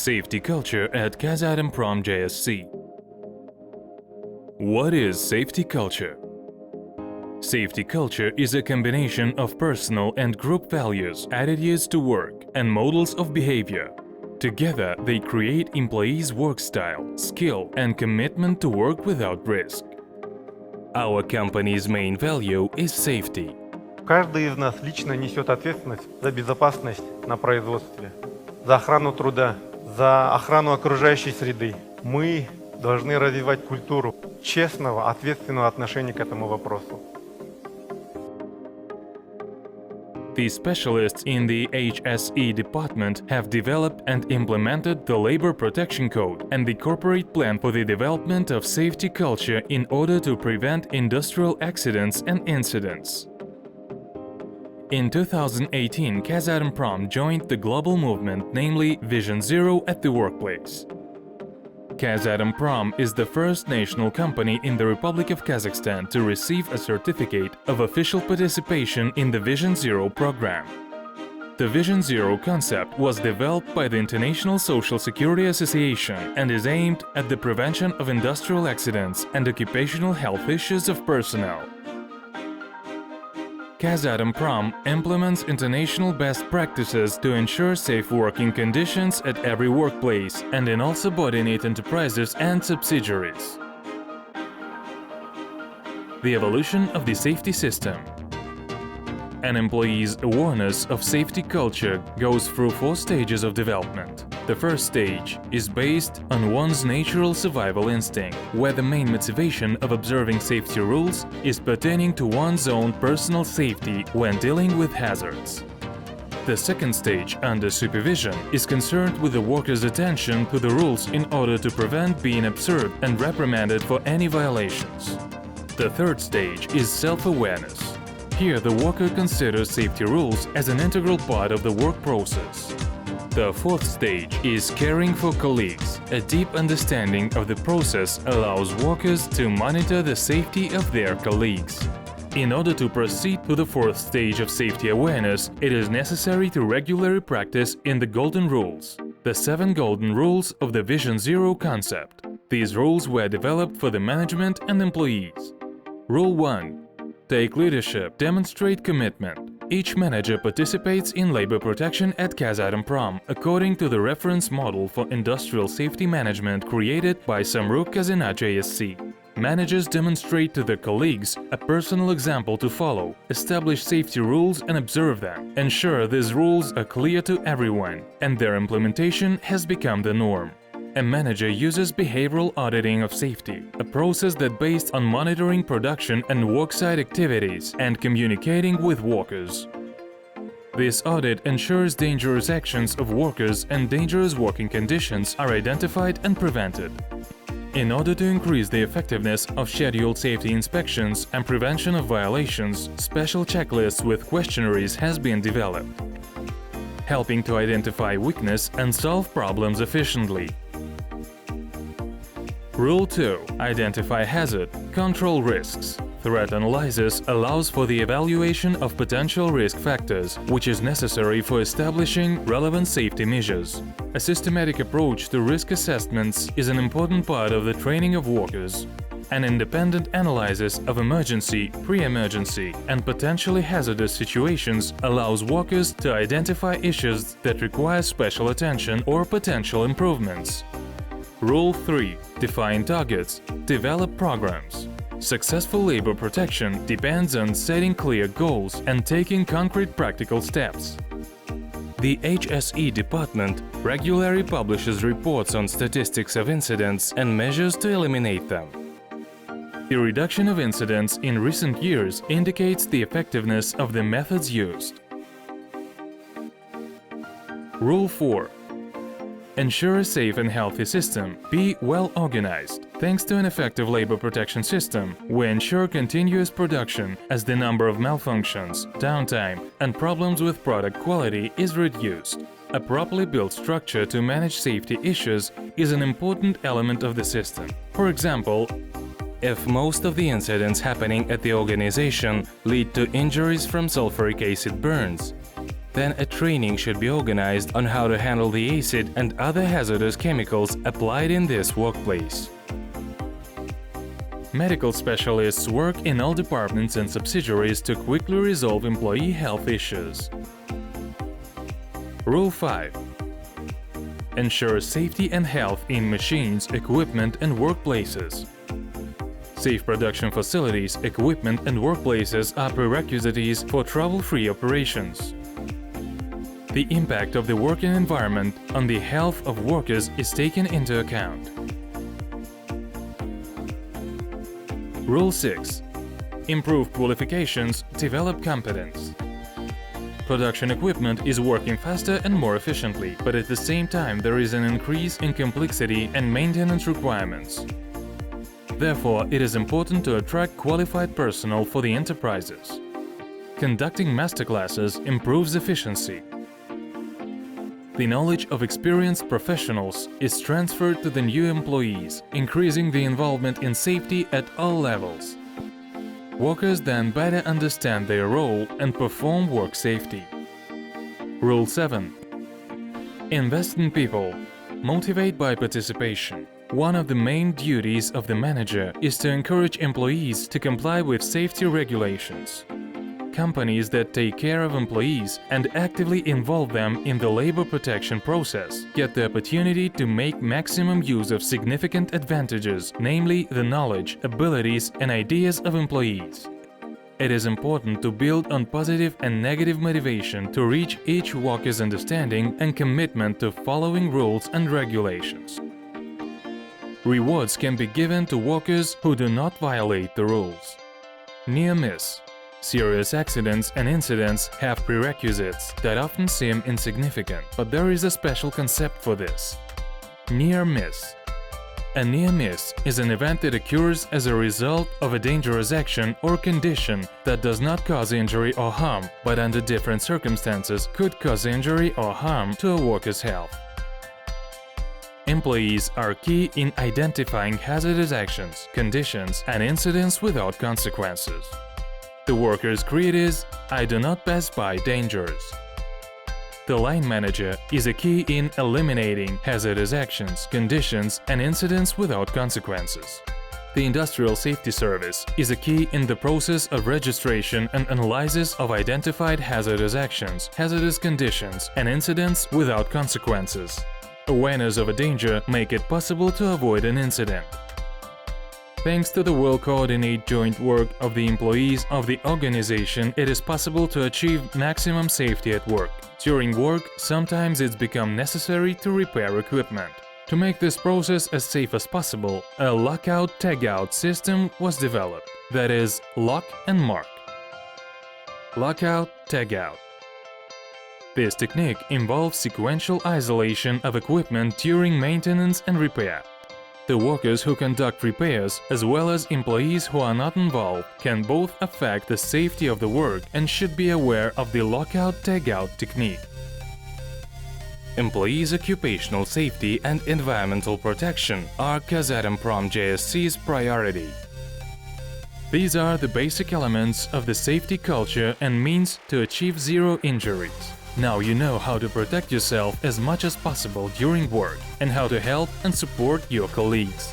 Safety culture at Kazatomprom JSC. What is safety culture? Safety culture is a combination of personal and group values, attitudes to work, and models of behavior. Together, they create employees' work style, skill, and commitment to work without risk. Our company's main value is safety. Каждый из нас лично несет ответственность за безопасность на производстве, за охрану труда, за охрану окружающей среды. Мы должны развивать культуру честного, ответственного отношения к этому вопросу. The specialists in the HSE department have developed and implemented the Labor Protection Code and the corporate plan for the development of safety culture in order to prevent industrial accidents and incidents. In 2018, Kazatomprom joined the global movement, namely Vision Zero at the workplace. Kazatomprom is the first national company in the Republic of Kazakhstan to receive a certificate of official participation in the Vision Zero program. The Vision Zero concept was developed by the International Social Security Association and is aimed at the prevention of industrial accidents and occupational health issues of personnel. Kazatomprom implements international best practices to ensure safe working conditions at every workplace and in all subordinate enterprises and subsidiaries. The evolution of the safety system. An employee's awareness of safety culture goes through 4 stages of development. The first stage is based on one's natural survival instinct, where the main motivation of observing safety rules is pertaining to one's own personal safety when dealing with hazards. The second stage, under supervision, is concerned with the worker's attention to the rules in order to prevent being observed and reprimanded for any violations. The third stage is self-awareness. Here, the worker considers safety rules as an integral part of the work process. The fourth stage is caring for colleagues. A deep understanding of the process allows workers to monitor the safety of their colleagues. In order to proceed to the fourth stage of safety awareness, it is necessary to regularly practice in the Golden Rules, the 7 Golden Rules of the Vision Zero concept. These rules were developed for the management and employees. Rule 1. Take leadership, demonstrate commitment. Each manager participates in labor protection at Kazatomprom according to the reference model for industrial safety management created by Samruk Kazina JSC. Managers demonstrate to their colleagues a personal example to follow, establish safety rules and observe them, ensure these rules are clear to everyone, and their implementation has become the norm. A manager uses behavioral auditing of safety, a process that based on monitoring production and worksite activities and communicating with workers. This audit ensures dangerous actions of workers and dangerous working conditions are identified and prevented. In order to increase the effectiveness of scheduled safety inspections and prevention of violations, special checklists with questionnaires has been developed, helping to identify weakness and solve problems efficiently. Rule 2. Identify hazard, control risks. Threat analysis allows for the evaluation of potential risk factors, which is necessary for establishing relevant safety measures. A systematic approach to risk assessments is an important part of the training of workers. An independent analysis of emergency, pre-emergency, and potentially hazardous situations allows workers to identify issues that require special attention or potential improvements. Rule 3. Define targets, develop programs. Successful labor protection depends on setting clear goals and taking concrete practical steps. The HSE department regularly publishes reports on statistics of incidents and measures to eliminate them. The reduction of incidents in recent years indicates the effectiveness of the methods used. Rule 4. Ensure a safe and healthy system. Be well organized. Thanks to an effective labor protection system, we ensure continuous production as the number of malfunctions, downtime, and problems with product quality is reduced. A properly built structure to manage safety issues is an important element of the system. For example, if most of the incidents happening at the organization lead to injuries from sulfuric acid burns, Then a training should be organized on how to handle the acid and other hazardous chemicals applied in this workplace. Medical specialists work in all departments and subsidiaries to quickly resolve employee health issues. Rule 5. Ensure safety and health in machines, equipment and workplaces. Safe production facilities, equipment and workplaces are prerequisites for trouble-free operations. The impact of the working environment on the health of workers is taken into account. Rule 6. Improve qualifications, develop competence. Production equipment is working faster and more efficiently, but at the same time there is an increase in complexity and maintenance requirements. Therefore, it is important to attract qualified personnel for the enterprises. Conducting masterclasses improves efficiency. The knowledge of experienced professionals is transferred to the new employees, increasing the involvement in safety at all levels. Workers then better understand their role and perform work safety. Rule 7. Invest in people. Motivate by participation. One of the main duties of the manager is to encourage employees to comply with safety regulations. Companies that take care of employees and actively involve them in the labor protection process get the opportunity to make maximum use of significant advantages, namely the knowledge, abilities and ideas of employees. It is important to build on positive and negative motivation to reach each worker's understanding and commitment to following rules and regulations. Rewards can be given to workers who do not violate the rules. Near-miss. Serious accidents and incidents have prerequisites that often seem insignificant, but there is a special concept for this. Near-miss. A near-miss is an event that occurs as a result of a dangerous action or condition that does not cause injury or harm, but under different circumstances could cause injury or harm to a worker's health. Employees are key in identifying hazardous actions, conditions, and incidents without consequences. The worker's creed is, "I do not pass by dangers." The line manager is a key in eliminating hazardous actions, conditions, and incidents without consequences. The Industrial Safety Service is a key in the process of registration and analysis of identified hazardous actions, hazardous conditions, and incidents without consequences. Awareness of a danger make it possible to avoid an incident. Thanks to the well-coordinated joint work of the employees of the organization, it is possible to achieve maximum safety at work. During work, sometimes it's become necessary to repair equipment. To make this process as safe as possible, a Lockout Tagout system was developed, that is, lock and mark. Lockout Tagout. This technique involves sequential isolation of equipment during maintenance and repair. The workers who conduct repairs, as well as employees who are not involved, can both affect the safety of the work and should be aware of the Lockout Tagout technique. Employees' occupational safety and environmental protection are Kazatomprom JSC's priority. These are the basic elements of the safety culture and means to achieve zero injuries. Now you know how to protect yourself as much as possible during work and how to help and support your colleagues.